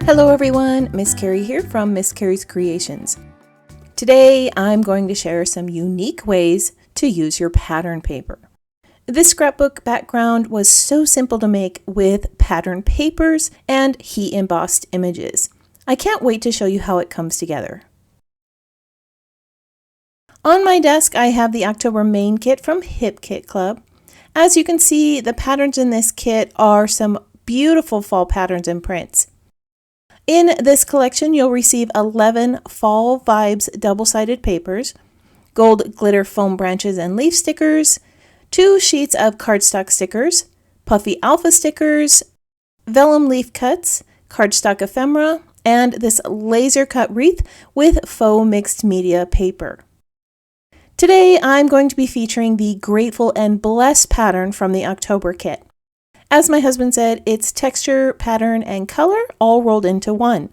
Hello everyone, Miss Carrie here from Miss Carrie's Creations. Today I'm going to share some unique ways to use your pattern paper. This scrapbook background was so simple to make with pattern papers and heat embossed images. I can't wait to show you how it comes together. On my desk I have the October main kit from Hip Kit Club. As you can see, the patterns in this kit are some beautiful fall patterns and prints. In this collection, you'll receive 11 Fall Vibes double-sided papers, gold glitter foam branches and leaf stickers, 2 sheets of cardstock stickers, puffy alpha stickers, vellum leaf cuts, cardstock ephemera, and this laser cut wreath with faux mixed media paper. Today, I'm going to be featuring the Grateful and Blessed pattern from the October kit. As my husband said, it's texture, pattern, and color all rolled into one.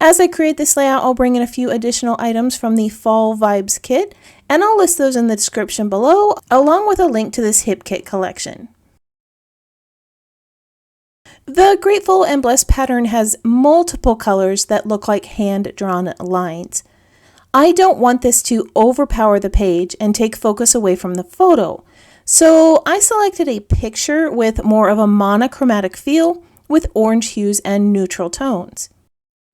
As I create this layout, I'll bring in a few additional items from the Fall Vibes kit, and I'll list those in the description below, along with a link to this Hip Kit collection. The Grateful and Blessed pattern has multiple colors that look like hand-drawn lines. I don't want this to overpower the page and take focus away from the photo. So I selected a picture with more of a monochromatic feel with orange hues and neutral tones.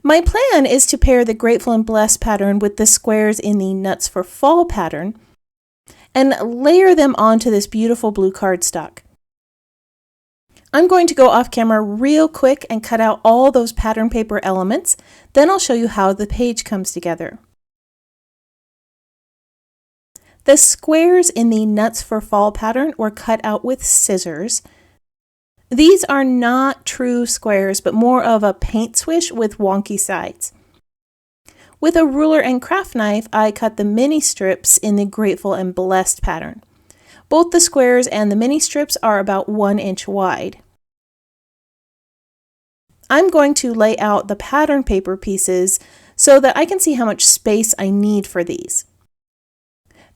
My plan is to pair the Grateful and Blessed pattern with the squares in the Nuts for Fall pattern and layer them onto this beautiful blue cardstock. I'm going to go off camera real quick and cut out all those pattern paper elements, then I'll show you how the page comes together. The squares in the Nuts for Fall pattern were cut out with scissors. These are not true squares, but more of a paint swish with wonky sides. With a ruler and craft knife, I cut the mini strips in the Grateful and Blessed pattern. Both the squares and the mini strips are about 1 inch wide. I'm going to lay out the pattern paper pieces so that I can see how much space I need for these.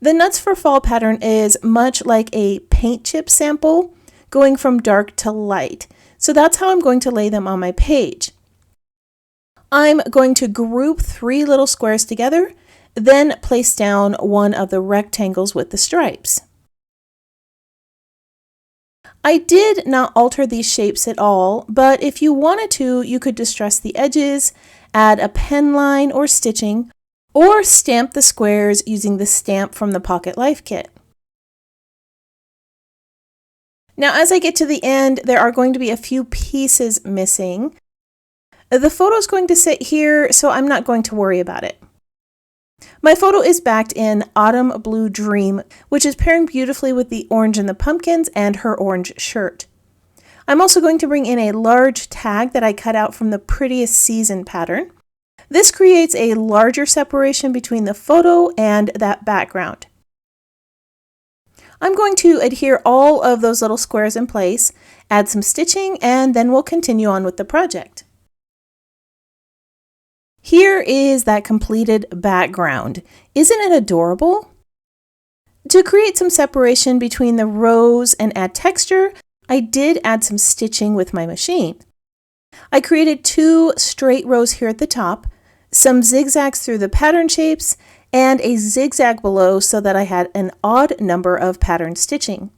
The Nuts for Fall pattern is much like a paint chip sample, going from dark to light. So that's how I'm going to lay them on my page. I'm going to group 3 little squares together, then place down one of the rectangles with the stripes. I did not alter these shapes at all, but if you wanted to, you could distress the edges, add a pen line or stitching, or stamp the squares using the stamp from the Pocket Life kit. Now as I get to the end, there are going to be a few pieces missing. The photo is going to sit here, so I'm not going to worry about it. My photo is backed in Autumn Blue Dream, which is pairing beautifully with the orange in the pumpkins and her orange shirt. I'm also going to bring in a large tag that I cut out from the Prettiest Season pattern. This creates a larger separation between the photo and that background. I'm going to adhere all of those little squares in place, add some stitching, and then we'll continue on with the project. Here is that completed background. Isn't it adorable? To create some separation between the rows and add texture, I did add some stitching with my machine. I created 2 straight rows here at the top, some zigzags through the pattern shapes, and a zigzag below so that I had an odd number of pattern stitching.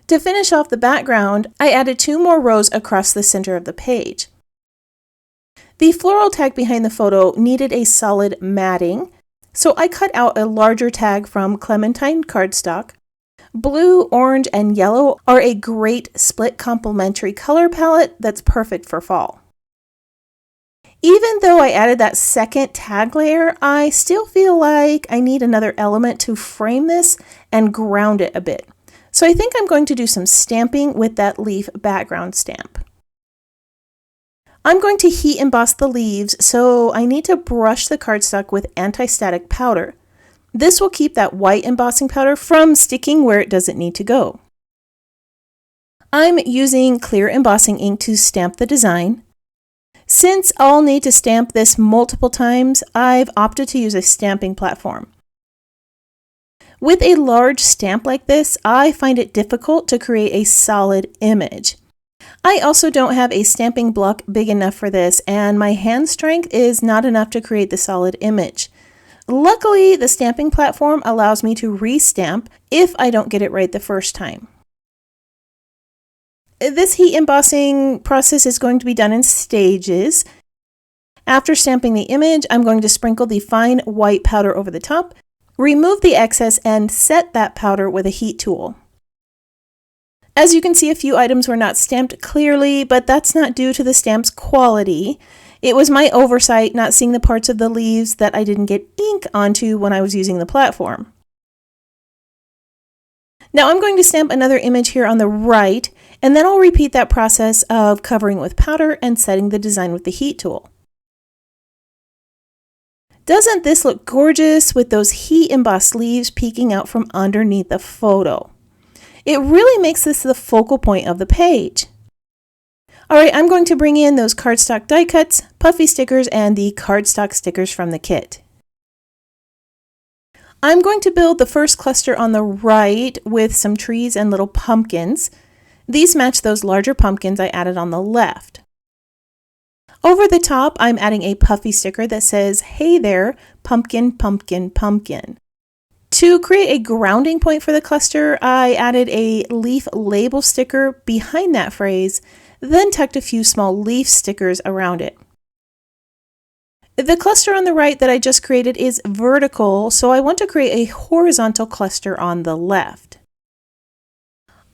To finish off the background, I added 2 more rows across the center of the page. The floral tag behind the photo needed a solid matting, so I cut out a larger tag from Clementine cardstock. Blue, orange, and yellow are a great split complementary color palette that's perfect for fall. Even though I added that second tag layer, I still feel like I need another element to frame this and ground it a bit. So I think I'm going to do some stamping with that leaf background stamp. I'm going to heat emboss the leaves, so I need to brush the cardstock with anti-static powder. This will keep that white embossing powder from sticking where it doesn't need to go. I'm using clear embossing ink to stamp the design. Since I'll need to stamp this multiple times, I've opted to use a stamping platform. With a large stamp like this, I find it difficult to create a solid image. I also don't have a stamping block big enough for this, and my hand strength is not enough to create the solid image. Luckily, the stamping platform allows me to re-stamp if I don't get it right the first time. This heat embossing process is going to be done in stages. After stamping the image, I'm going to sprinkle the fine white powder over the top, remove the excess, and set that powder with a heat tool. As you can see, a few items were not stamped clearly, but that's not due to the stamp's quality. It was my oversight not seeing the parts of the leaves that I didn't get ink onto when I was using the platform. Now I'm going to stamp another image here on the right, and then I'll repeat that process of covering with powder and setting the design with the heat tool. Doesn't this look gorgeous with those heat embossed leaves peeking out from underneath the photo? It really makes this the focal point of the page. Alright, I'm going to bring in those cardstock die cuts, puffy stickers, and the cardstock stickers from the kit. I'm going to build the first cluster on the right with some trees and little pumpkins. These match those larger pumpkins I added on the left. Over the top, I'm adding a puffy sticker that says, "Hey there, pumpkin, pumpkin, pumpkin." To create a grounding point for the cluster, I added a leaf label sticker behind that phrase, then tucked a few small leaf stickers around it. The cluster on the right that I just created is vertical, so I want to create a horizontal cluster on the left.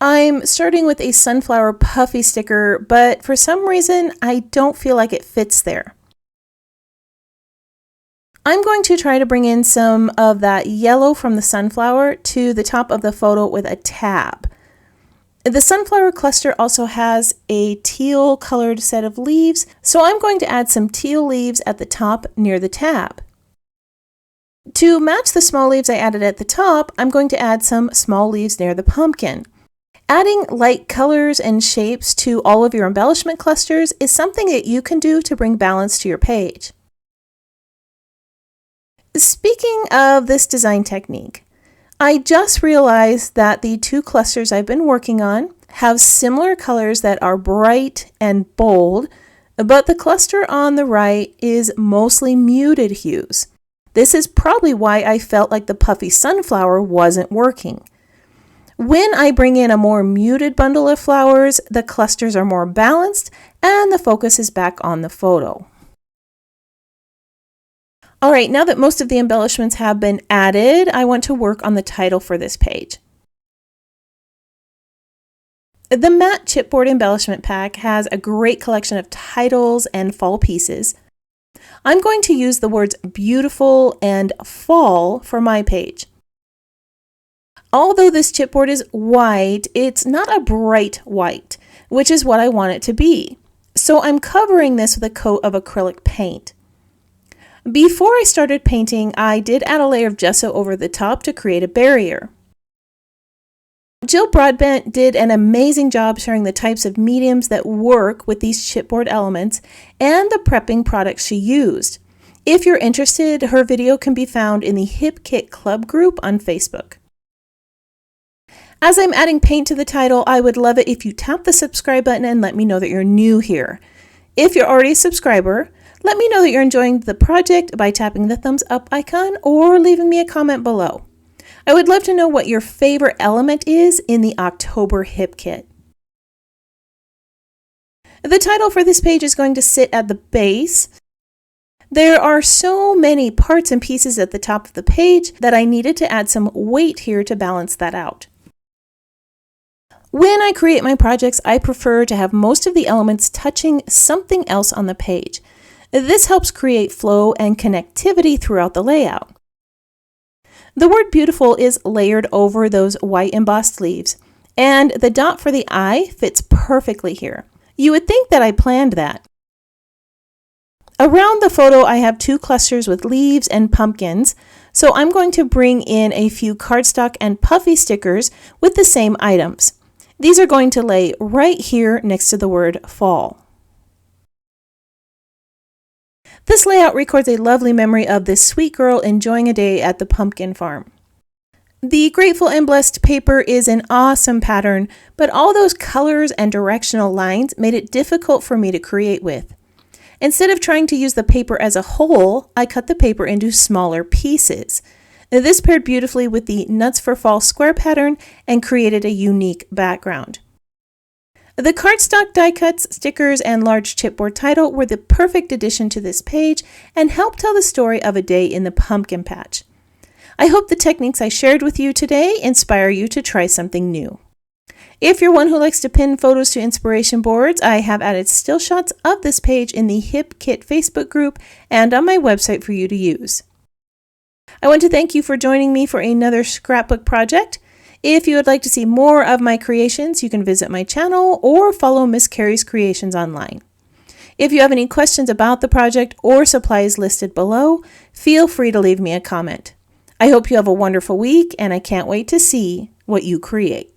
I'm starting with a sunflower puffy sticker, but for some reason I don't feel like it fits there. I'm going to try to bring in some of that yellow from the sunflower to the top of the photo with a tab. The sunflower cluster also has a teal colored set of leaves, so I'm going to add some teal leaves at the top near the tab. To match the small leaves I added at the top, I'm going to add some small leaves near the pumpkin. Adding light colors and shapes to all of your embellishment clusters is something that you can do to bring balance to your page. Speaking of this design technique, I just realized that the two clusters I've been working on have similar colors that are bright and bold, but the cluster on the right is mostly muted hues. This is probably why I felt like the puffy sunflower wasn't working. When I bring in a more muted bundle of flowers, the clusters are more balanced and the focus is back on the photo. Alright, now that most of the embellishments have been added, I want to work on the title for this page. The matte chipboard embellishment pack has a great collection of titles and fall pieces. I'm going to use the words beautiful and fall for my page. Although this chipboard is white, it's not a bright white, which is what I want it to be. So I'm covering this with a coat of acrylic paint. Before I started painting, I did add a layer of gesso over the top to create a barrier. Jill Broadbent did an amazing job showing the types of mediums that work with these chipboard elements and the prepping products she used. If you're interested, her video can be found in the Hip Kit Club group on Facebook. As I'm adding paint to the title, I would love it if you tap the subscribe button and let me know that you're new here. If you're already a subscriber, let me know that you're enjoying the project by tapping the thumbs up icon or leaving me a comment below. I would love to know what your favorite element is in the October Hip Kit. The title for this page is going to sit at the base. There are so many parts and pieces at the top of the page that I needed to add some weight here to balance that out. When I create my projects, I prefer to have most of the elements touching something else on the page. This helps create flow and connectivity throughout the layout. The word beautiful is layered over those white embossed leaves, and the dot for the eye fits perfectly here. You would think that I planned that. Around the photo, I have two clusters with leaves and pumpkins, so I'm going to bring in a few cardstock and puffy stickers with the same items. These are going to lay right here next to the word fall. This layout records a lovely memory of this sweet girl enjoying a day at the pumpkin farm. The Grateful and Blessed paper is an awesome pattern, but all those colors and directional lines made it difficult for me to create with. Instead of trying to use the paper as a whole, I cut the paper into smaller pieces. This paired beautifully with the Nuts for Fall square pattern and created a unique background. The cardstock die cuts, stickers, and large chipboard title were the perfect addition to this page and helped tell the story of a day in the pumpkin patch. I hope the techniques I shared with you today inspire you to try something new. If you're one who likes to pin photos to inspiration boards, I have added still shots of this page in the Hip Kit Facebook group and on my website for you to use. I want to thank you for joining me for another scrapbook project. If you would like to see more of my creations, you can visit my channel or follow Miss Carrie's Creations online. If you have any questions about the project or supplies listed below, feel free to leave me a comment. I hope you have a wonderful week, and I can't wait to see what you create.